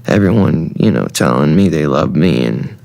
everyone, telling me they love me. And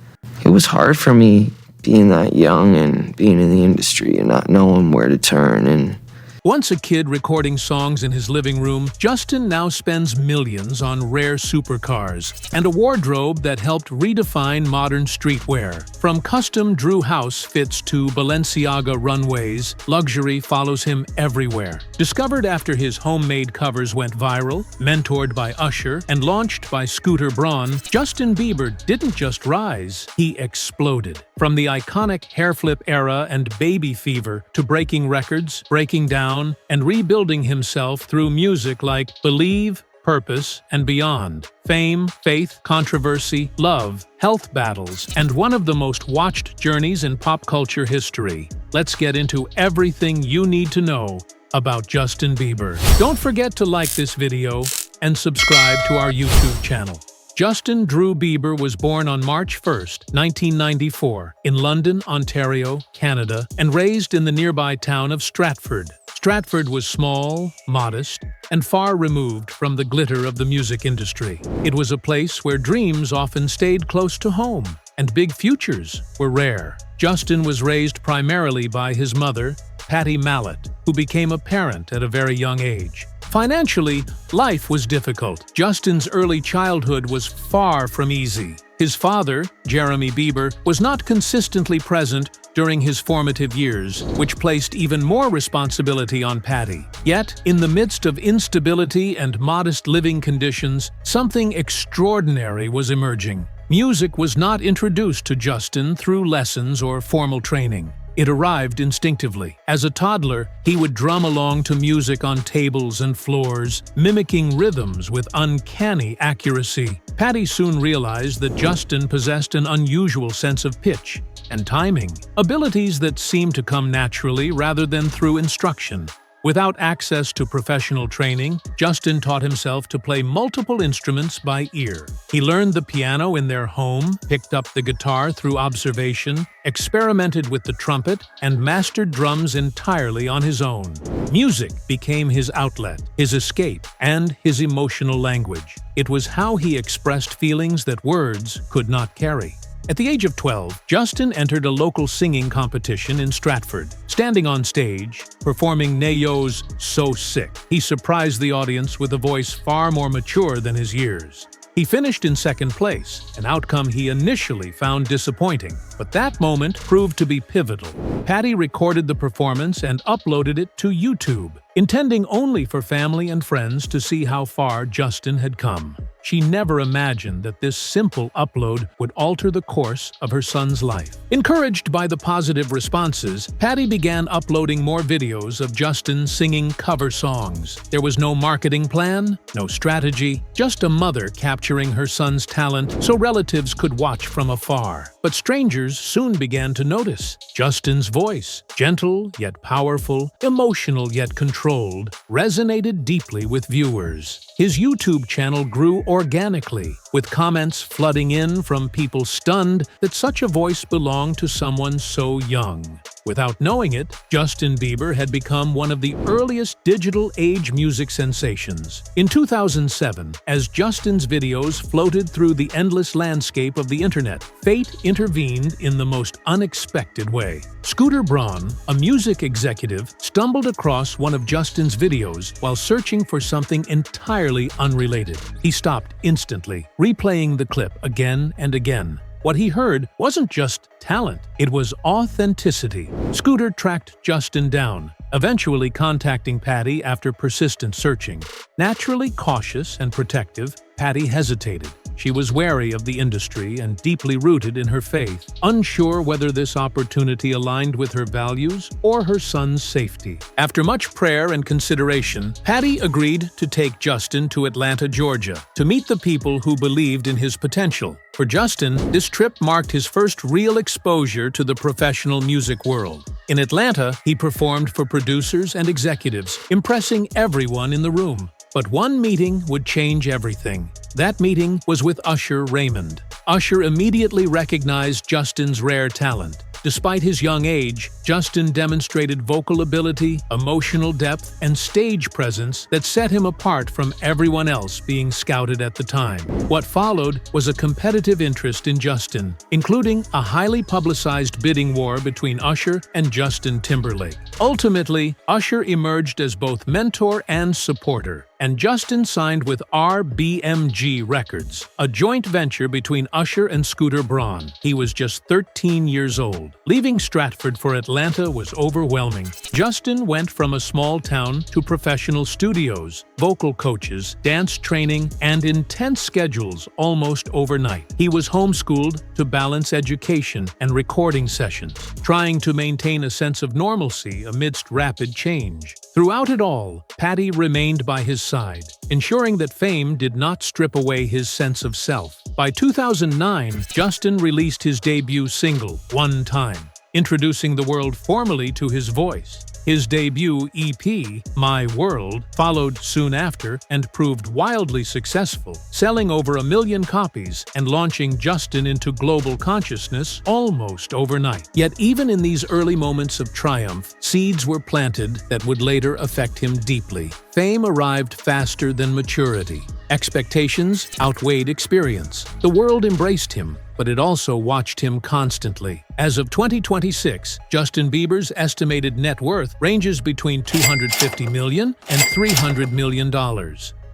it was hard for me being that young and being in the industry and not knowing where to turn. And Once a kid recording songs in his living room, Justin now spends millions on rare supercars and a wardrobe that helped redefine modern streetwear. From custom Drew House fits to Balenciaga runways, luxury follows him everywhere. Discovered after his homemade covers went viral, mentored by Usher, and launched by Scooter Braun, Justin Bieber didn't just rise, he exploded. From the iconic hair flip era and baby fever to breaking records, breaking down, and rebuilding himself through music like Believe, Purpose, and Beyond. Fame, faith, controversy, love, health battles, and one of the most watched journeys in pop culture history. Let's get into everything you need to know about Justin Bieber. Don't forget to like this video and subscribe to our YouTube channel. Justin Drew Bieber was born on March 1, 1994, in London, Ontario, Canada, and raised in the nearby town of Stratford. Stratford was small, modest, and far removed from the glitter of the music industry. It was a place where dreams often stayed close to home, and big futures were rare. Justin was raised primarily by his mother, Patty Mallet, who became a parent at a very young age. Financially, life was difficult. Justin's early childhood was far from easy. His father, Jeremy Bieber, was not consistently present during his formative years, which placed even more responsibility on Patty. Yet, in the midst of instability and modest living conditions, something extraordinary was emerging. Music was not introduced to Justin through lessons or formal training. It arrived instinctively. As a toddler, he would drum along to music on tables and floors, mimicking rhythms with uncanny accuracy. Patty soon realized that Justin possessed an unusual sense of pitch and timing, abilities that seemed to come naturally rather than through instruction. Without access to professional training, Justin taught himself to play multiple instruments by ear. He learned the piano in their home, picked up the guitar through observation, experimented with the trumpet, and mastered drums entirely on his own. Music became his outlet, his escape, and his emotional language. It was how he expressed feelings that words could not carry. At the age of 12, Justin entered a local singing competition in Stratford. Standing on stage, performing Neyo's So Sick, he surprised the audience with a voice far more mature than his years. He finished in second place, an outcome he initially found disappointing, but that moment proved to be pivotal. Patty recorded the performance and uploaded it to YouTube, intending only for family and friends to see how far Justin had come. She never imagined that this simple upload would alter the course of her son's life. Encouraged by the positive responses, Patty began uploading more videos of Justin singing cover songs. There was no marketing plan, no strategy, just a mother capturing her son's talent so relatives could watch from afar. But strangers soon began to notice. Justin's voice, gentle yet powerful, emotional yet controlled, resonated deeply with viewers. His YouTube channel grew organically, with comments flooding in from people stunned that such a voice belonged to someone so young. Without knowing it, Justin Bieber had become one of the earliest digital-age music sensations. In 2007, as Justin's videos floated through the endless landscape of the internet, fate intervened in the most unexpected way. Scooter Braun, a music executive, stumbled across one of Justin's videos while searching for something entirely unrelated. He stopped instantly, replaying the clip again and again. What he heard wasn't just talent, it was authenticity. Scooter tracked Justin down, eventually contacting Patty after persistent searching. Naturally cautious and protective, Patty hesitated. She was wary of the industry and deeply rooted in her faith, unsure whether this opportunity aligned with her values or her son's safety. After much prayer and consideration, Patty agreed to take Justin to Atlanta, Georgia, to meet the people who believed in his potential. For Justin, this trip marked his first real exposure to the professional music world. In Atlanta, he performed for producers and executives, impressing everyone in the room. But one meeting would change everything. That meeting was with Usher Raymond. Usher immediately recognized Justin's rare talent. Despite his young age, Justin demonstrated vocal ability, emotional depth, and stage presence that set him apart from everyone else being scouted at the time. What followed was a competitive interest in Justin, including a highly publicized bidding war between Usher and Justin Timberlake. Ultimately, Usher emerged as both mentor and supporter, and Justin signed with RBMG Records, a joint venture between Usher and Scooter Braun. He was just 13 years old. Leaving Stratford for Atlanta was overwhelming. Justin went from a small town to professional studios, vocal coaches, dance training, and intense schedules almost overnight. He was homeschooled to balance education and recording sessions, trying to maintain a sense of normalcy amidst rapid change. Throughout it all, Patty remained by his side, ensuring that fame did not strip away his sense of self. By 2009, Justin released his debut single, One Time, introducing the world formally to his voice. His debut EP, My World, followed soon after and proved wildly successful, selling over 1 million copies and launching Justin into global consciousness almost overnight. Yet even in these early moments of triumph, seeds were planted that would later affect him deeply. Fame arrived faster than maturity. Expectations outweighed experience. The world embraced him, but it also watched him constantly. As of 2026, Justin Bieber's estimated net worth ranges between $250 million and $300 million.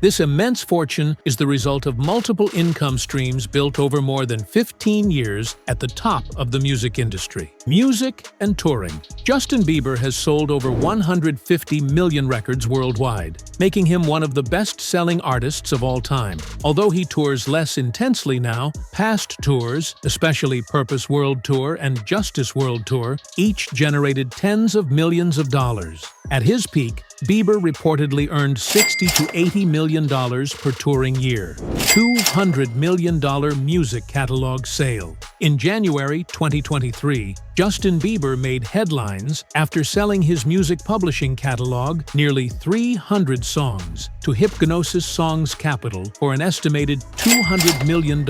This immense fortune is the result of multiple income streams built over more than 15 years at the top of the music industry. Music and touring. Justin Bieber has sold over 150 million records worldwide, making him one of the best-selling artists of all time. Although he tours less intensely now, past tours, especially Purpose World Tour and Justice World Tour, each generated tens of millions of dollars. At his peak, Bieber reportedly earned $60 to $80 million per touring year. $200 million music catalog sale. In January 2023, Justin Bieber made headlines after selling his music publishing catalog, nearly 300 songs, to Hypnosis Songs Capital for an estimated $200 million.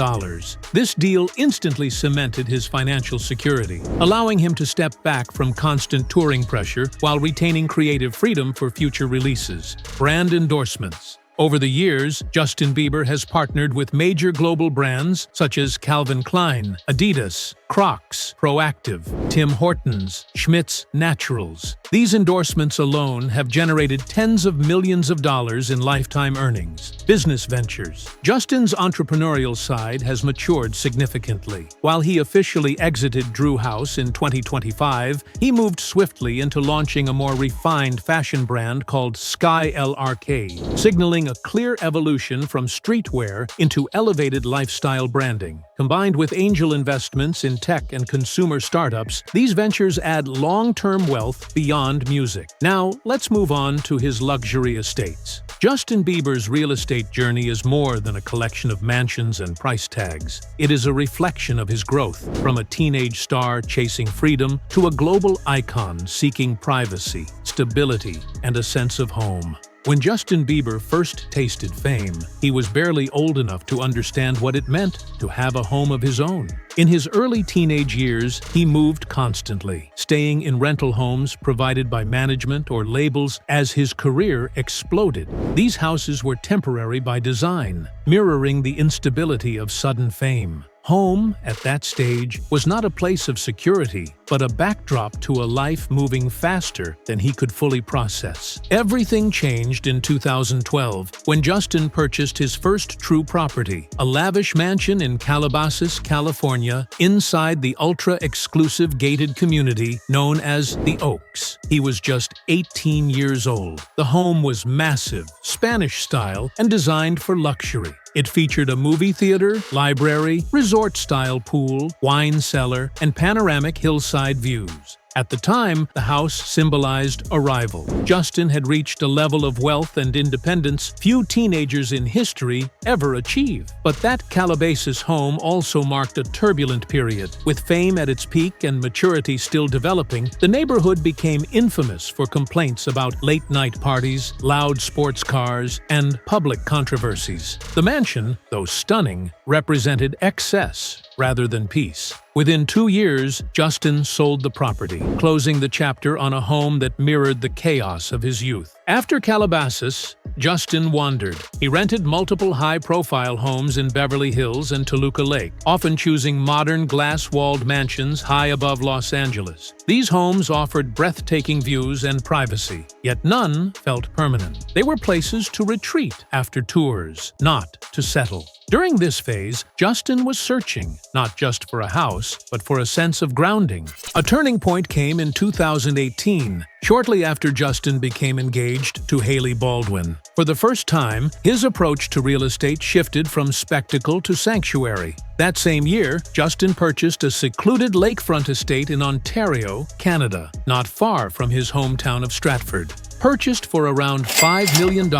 This deal instantly cemented his financial security, allowing him to step back from constant touring pressure while retaining creative freedom for future releases. Brand endorsements. Over the years, Justin Bieber has partnered with major global brands such as Calvin Klein, Adidas, Crocs, Proactive, Tim Hortons, Schmidt's Naturals. These endorsements alone have generated tens of millions of dollars in lifetime earnings. Business ventures. Justin's entrepreneurial side has matured significantly. While he officially exited Drew House in 2025, he moved swiftly into launching a more refined fashion brand called Sky LRK, signaling a clear evolution from streetwear into elevated lifestyle branding. Combined with angel investments in tech and consumer startups, these ventures add long-term wealth beyond music. Now, let's move on to his luxury estates. Justin Bieber's real estate journey is more than a collection of mansions and price tags. It is a reflection of his growth, from a teenage star chasing freedom to a global icon seeking privacy, stability, and a sense of home. When Justin Bieber first tasted fame, he was barely old enough to understand what it meant to have a home of his own. In his early teenage years, he moved constantly, staying in rental homes provided by management or labels as his career exploded. These houses were temporary by design, mirroring the instability of sudden fame. Home, at that stage, was not a place of security, but a backdrop to a life moving faster than he could fully process. Everything changed in 2012 when Justin purchased his first true property, a lavish mansion in Calabasas, California, inside the ultra-exclusive gated community known as the Oaks. He was just 18 years old. The home was massive, Spanish-style, and designed for luxury. It featured a movie theater, library, resort-style pool, wine cellar, and panoramic hillside views. At the time, the house symbolized arrival. Justin had reached a level of wealth and independence few teenagers in history ever achieve. But that Calabasas home also marked a turbulent period. With fame at its peak and maturity still developing, the neighborhood became infamous for complaints about late-night parties, loud sports cars, and public controversies. The mansion, though stunning, represented excess. rather than peace. Within 2 years, Justin sold the property, closing the chapter on a home that mirrored the chaos of his youth. After Calabasas, Justin wandered. He rented multiple high-profile homes in Beverly Hills and Toluca Lake, often choosing modern glass-walled mansions high above Los Angeles. These homes offered breathtaking views and privacy, yet none felt permanent. They were places to retreat after tours, not to settle. During this phase, Justin was searching, not just for a house, but for a sense of grounding. A turning point came in 2018, shortly after Justin became engaged to Hailey Baldwin. For the first time, his approach to real estate shifted from spectacle to sanctuary. That same year, Justin purchased a secluded lakefront estate in Ontario, Canada, not far from his hometown of Stratford. Purchased for around $5 million,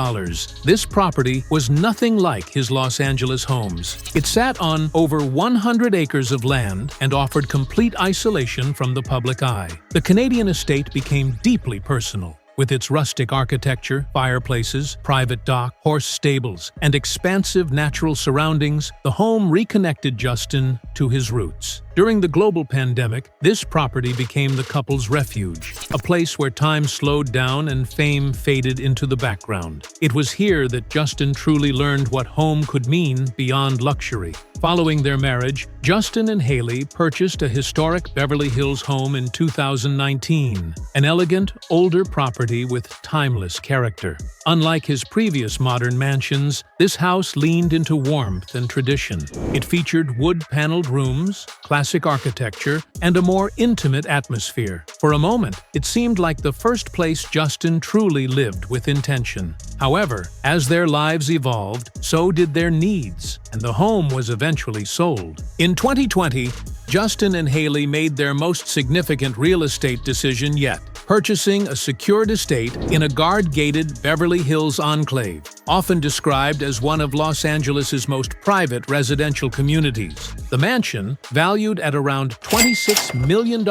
this property was nothing like his Los Angeles homes. It sat on over 100 acres of land and offered complete isolation from the public eye. The Canadian estate became deeply personal. With its rustic architecture, fireplaces, private dock, horse stables, and expansive natural surroundings, the home reconnected Justin to his roots. During the global pandemic, this property became the couple's refuge, a place where time slowed down and fame faded into the background. It was here that Justin truly learned what home could mean beyond luxury. Following their marriage, Justin and Hailey purchased a historic Beverly Hills home in 2019, an elegant, older property with timeless character. Unlike his previous modern mansions, this house leaned into warmth and tradition. It featured wood-paneled rooms, classic architecture, and a more intimate atmosphere. For a moment, it seemed like the first place Justin truly lived with intention. However, as their lives evolved, so did their needs, and the home was eventually sold. In 2020, Justin and Hailey made their most significant real estate decision yet, purchasing a secured estate in a guard-gated Beverly Hills enclave, often described as one of Los Angeles's most private residential communities. The mansion, valued at around $26 million,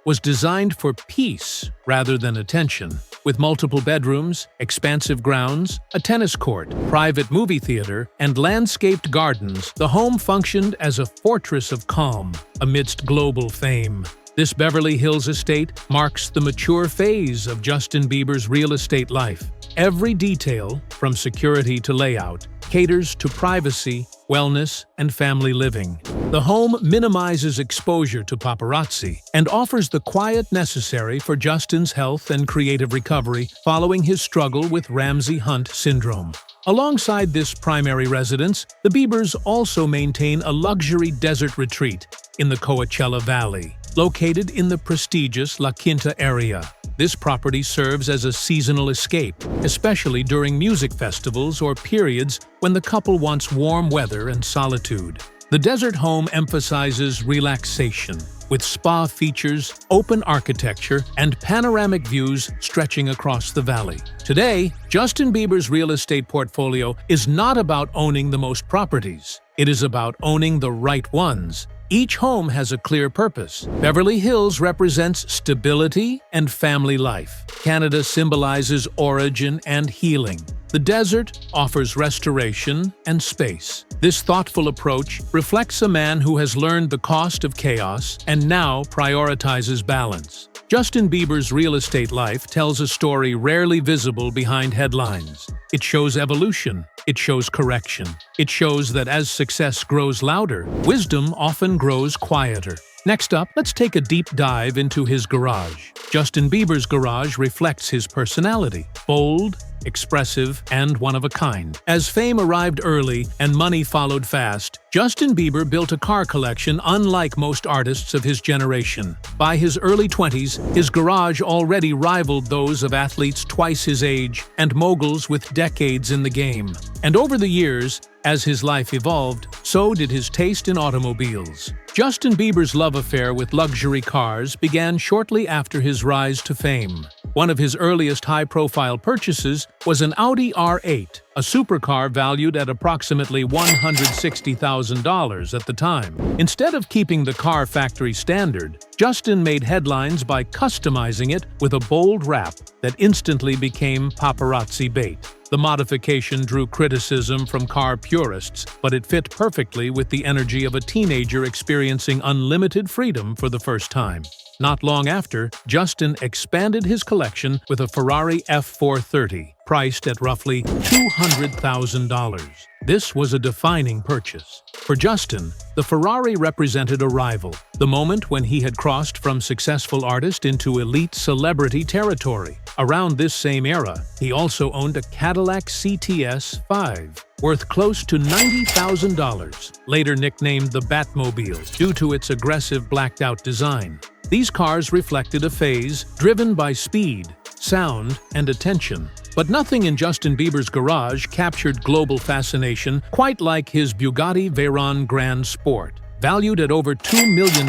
was designed for peace rather than attention. With multiple bedrooms, expansive grounds, a tennis court, private movie theater, and landscaped gardens, the home functioned as a fortress of calm amidst global fame. This Beverly Hills estate marks the mature phase of Justin Bieber's real estate life. Every detail, from security to layout, caters to privacy, wellness, and family living. The home minimizes exposure to paparazzi and offers the quiet necessary for Justin's health and creative recovery following his struggle with Ramsay Hunt syndrome. Alongside this primary residence, the Biebers also maintain a luxury desert retreat in the Coachella Valley, located in the prestigious La Quinta area. This property serves as a seasonal escape, especially during music festivals or periods when the couple wants warm weather and solitude. The desert home emphasizes relaxation, with spa features, open architecture, and panoramic views stretching across the valley. Today, Justin Bieber's real estate portfolio is not about owning the most properties. It is about owning the right ones. Each home has a clear purpose. Beverly Hills represents stability and family life. Canada symbolizes origin and healing. The desert offers restoration and space. This thoughtful approach reflects a man who has learned the cost of chaos and now prioritizes balance. Justin Bieber's real estate life tells a story rarely visible behind headlines. It shows evolution. It shows correction. It shows that as success grows louder, wisdom often grows quieter. Next up, let's take a deep dive into his garage. Justin Bieber's garage reflects his personality: bold, expressive, and one of a kind. As fame arrived early and money followed fast, Justin Bieber built a car collection unlike most artists of his generation. By his early 20s, his garage already rivaled those of athletes twice his age and moguls with decades in the game. And over the years, as his life evolved, so did his taste in automobiles. Justin Bieber's love affair with luxury cars began shortly after his rise to fame. One of his earliest high-profile purchases was an Audi R8, a supercar valued at approximately $160,000 at the time. Instead of keeping the car factory standard, Justin made headlines by customizing it with a bold wrap that instantly became paparazzi bait. The modification drew criticism from car purists, but it fit perfectly with the energy of a teenager experiencing unlimited freedom for the first time. Not long after, Justin expanded his collection with a Ferrari F430, priced at roughly $200,000. This was a defining purchase. For Justin, the Ferrari represented a rival, the moment when he had crossed from successful artist into elite celebrity territory. Around this same era, he also owned a Cadillac CTS 5, worth close to $90,000, later nicknamed the Batmobile due to its aggressive blacked-out design. These cars reflected a phase driven by speed, sound, and attention. But nothing in Justin Bieber's garage captured global fascination quite like his Bugatti Veyron Grand Sport. Valued at over $2 million,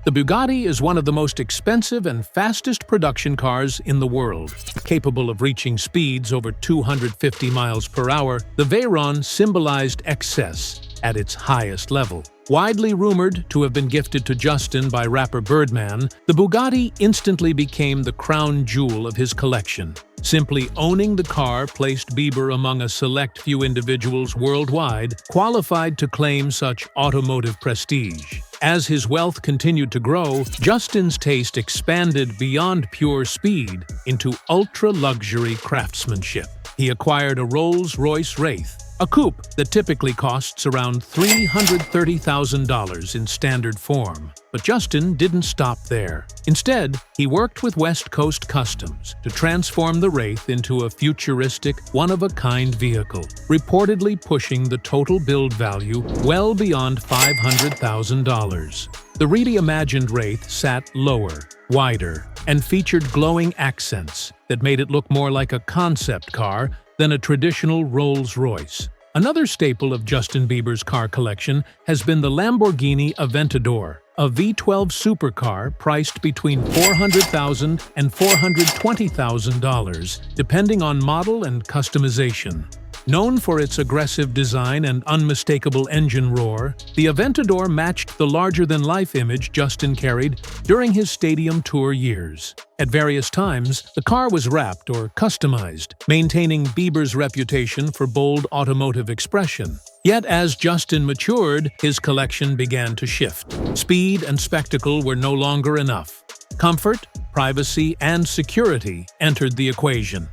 the Bugatti is one of the most expensive and fastest production cars in the world. Capable of reaching speeds over 250 miles per hour, the Veyron symbolized excess at its highest level. Widely rumored to have been gifted to Justin by rapper Birdman, the Bugatti instantly became the crown jewel of his collection. Simply owning the car placed Bieber among a select few individuals worldwide qualified to claim such automotive prestige. As his wealth continued to grow, Justin's taste expanded beyond pure speed into ultra-luxury craftsmanship. He acquired a Rolls-Royce Wraith, a coupe that typically costs around $330,000 in standard form. But Justin didn't stop there. Instead, he worked with West Coast Customs to transform the Wraith into a futuristic, one-of-a-kind vehicle, reportedly pushing the total build value well beyond $500,000. The reimagined Wraith sat lower, wider, and featured glowing accents that made it look more like a concept car than a traditional Rolls-Royce. Another staple of Justin Bieber's car collection has been the Lamborghini Aventador, a V12 supercar priced between $400,000 and $420,000, depending on model and customization. Known for its aggressive design and unmistakable engine roar, the Aventador matched the larger-than-life image Justin carried during his stadium tour years. At various times, the car was wrapped or customized, maintaining Bieber's reputation for bold automotive expression. Yet as Justin matured, his collection began to shift. Speed and spectacle were no longer enough. Comfort, privacy, and security entered the equation.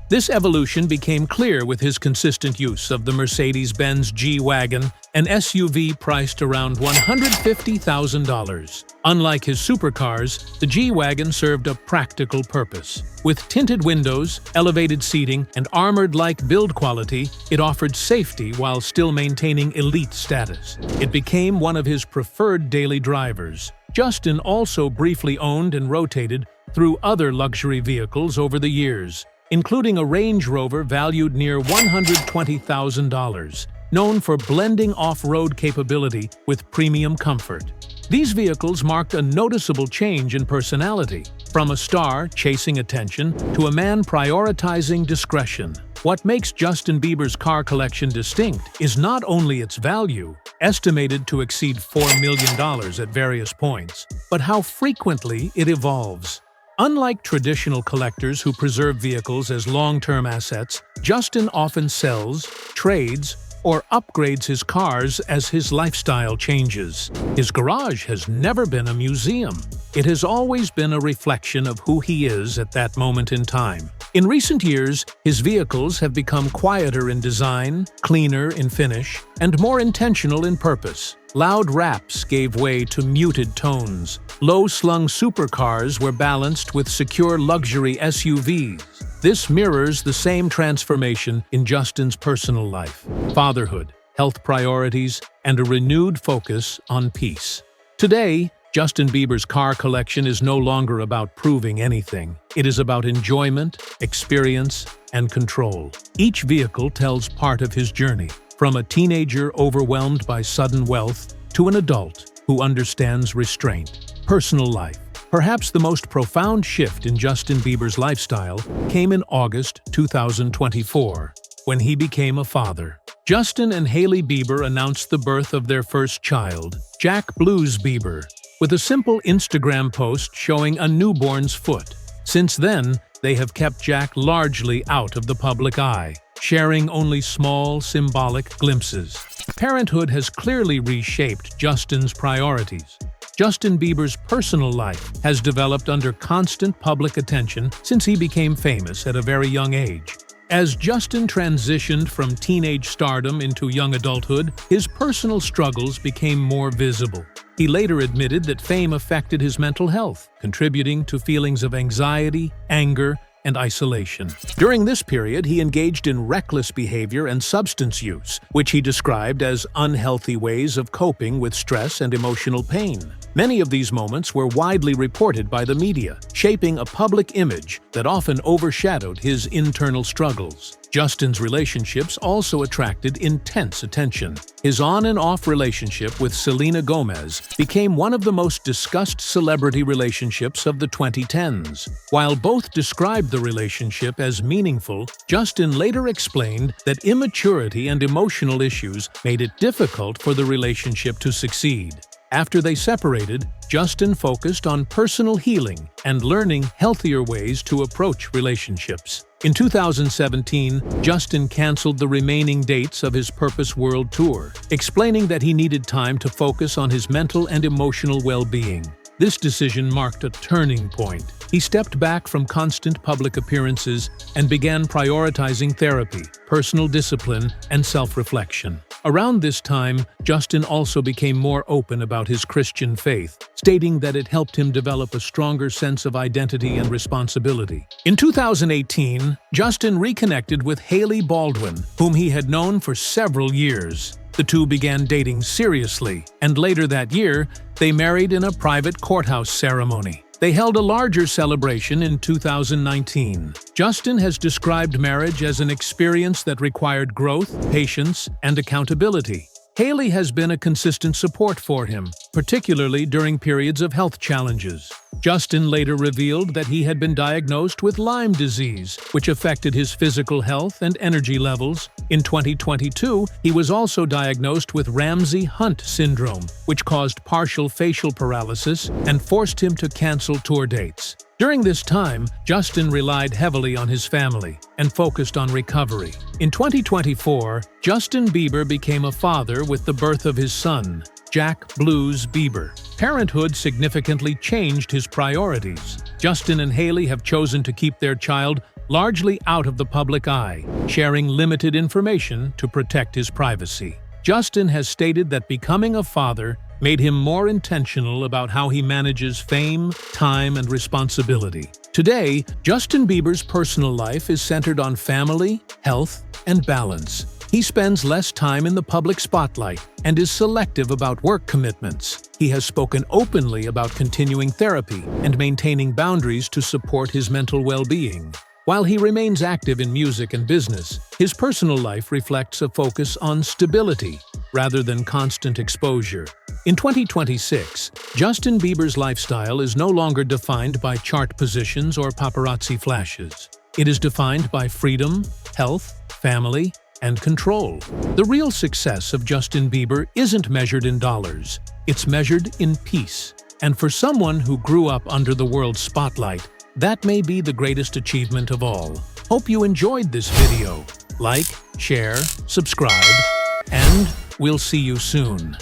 This evolution became clear with his consistent use of the Mercedes-Benz G-Wagon, an SUV priced around $150,000. Unlike his supercars, the G-Wagon served a practical purpose. With tinted windows, elevated seating, and armored-like build quality, it offered safety while still maintaining elite status. It became one of his preferred daily drivers. Justin also briefly owned and rotated through other luxury vehicles over the years, including a Range Rover valued near $120,000, known for blending off-road capability with premium comfort. These vehicles marked a noticeable change in personality, from a star chasing attention to a man prioritizing discretion. What makes Justin Bieber's car collection distinct is not only its value, estimated to exceed $4 million at various points, but how frequently it evolves. Unlike traditional collectors who preserve vehicles as long-term assets, Justin often sells, trades, or upgrades his cars as his lifestyle changes. His garage has never been a museum. It has always been a reflection of who he is at that moment in time. In recent years, his vehicles have become quieter in design, cleaner in finish, and more intentional in purpose. Loud raps gave way to muted tones. Low-slung supercars were balanced with secure luxury SUVs. This mirrors the same transformation in Justin's personal life: fatherhood, health priorities, and a renewed focus on peace. Today, Justin Bieber's car collection is no longer about proving anything. It is about enjoyment, experience, and control. Each vehicle tells part of his journey, from a teenager overwhelmed by sudden wealth to an adult who understands restraint. Personal life. Perhaps the most profound shift in Justin Bieber's lifestyle came in August 2024, when he became a father. Justin and Hailey Bieber announced the birth of their first child, Jack Blues Bieber, with a simple Instagram post showing a newborn's foot. Since then, they have kept Jack largely out of the public eye. sharing only small, symbolic glimpses. Parenthood has clearly reshaped Justin's priorities. Justin Bieber's personal life has developed under constant public attention since he became famous at a very young age. As Justin transitioned from teenage stardom into young adulthood, his personal struggles became more visible. He later admitted that fame affected his mental health, contributing to feelings of anxiety, anger, and isolation. During this period, he engaged in reckless behavior and substance use, which he described as unhealthy ways of coping with stress and emotional pain. Many of these moments were widely reported by the media, shaping a public image that often overshadowed his internal struggles. Justin's relationships also attracted intense attention. His on and off relationship with Selena Gomez became one of the most discussed celebrity relationships of the 2010s. While both described the relationship as meaningful, Justin later explained that immaturity and emotional issues made it difficult for the relationship to succeed. After they separated, Justin focused on personal healing and learning healthier ways to approach relationships. In 2017, Justin canceled the remaining dates of his Purpose World Tour, explaining that he needed time to focus on his mental and emotional well-being. This decision marked a turning point. He stepped back from constant public appearances and began prioritizing therapy, personal discipline, and self-reflection. Around this time, Justin also became more open about his Christian faith, stating that it helped him develop a stronger sense of identity and responsibility. In 2018, Justin reconnected with Hailey Baldwin, whom he had known for several years. The two began dating seriously, and later that year, they married in a private courthouse ceremony. They held a larger celebration in 2019. Justin has described marriage as an experience that required growth, patience, and accountability. Hailey has been a consistent support for him, particularly during periods of health challenges. Justin later revealed that he had been diagnosed with Lyme disease, which affected his physical health and energy levels. In 2022, he was also diagnosed with Ramsay-Hunt syndrome, which caused partial facial paralysis and forced him to cancel tour dates. During this time, Justin relied heavily on his family and focused on recovery. In 2024, Justin Bieber became a father with the birth of his son, Jack Blues Bieber. Parenthood significantly changed his priorities. Justin and Hailey have chosen to keep their child largely out of the public eye, sharing limited information to protect his privacy. Justin has stated that becoming a father made him more intentional about how he manages fame, time, and responsibility. Today, Justin Bieber's personal life is centered on family, health, and balance. He spends less time in the public spotlight and is selective about work commitments. He has spoken openly about continuing therapy and maintaining boundaries to support his mental well-being. While he remains active in music and business, his personal life reflects a focus on stability rather than constant exposure. In 2026, Justin Bieber's lifestyle is no longer defined by chart positions or paparazzi flashes. It is defined by freedom, health, family, and control. The real success of Justin Bieber isn't measured in dollars, it's measured in peace. And for someone who grew up under the world's spotlight, that may be the greatest achievement of all. Hope you enjoyed this video. Like, share, subscribe, and we'll see you soon.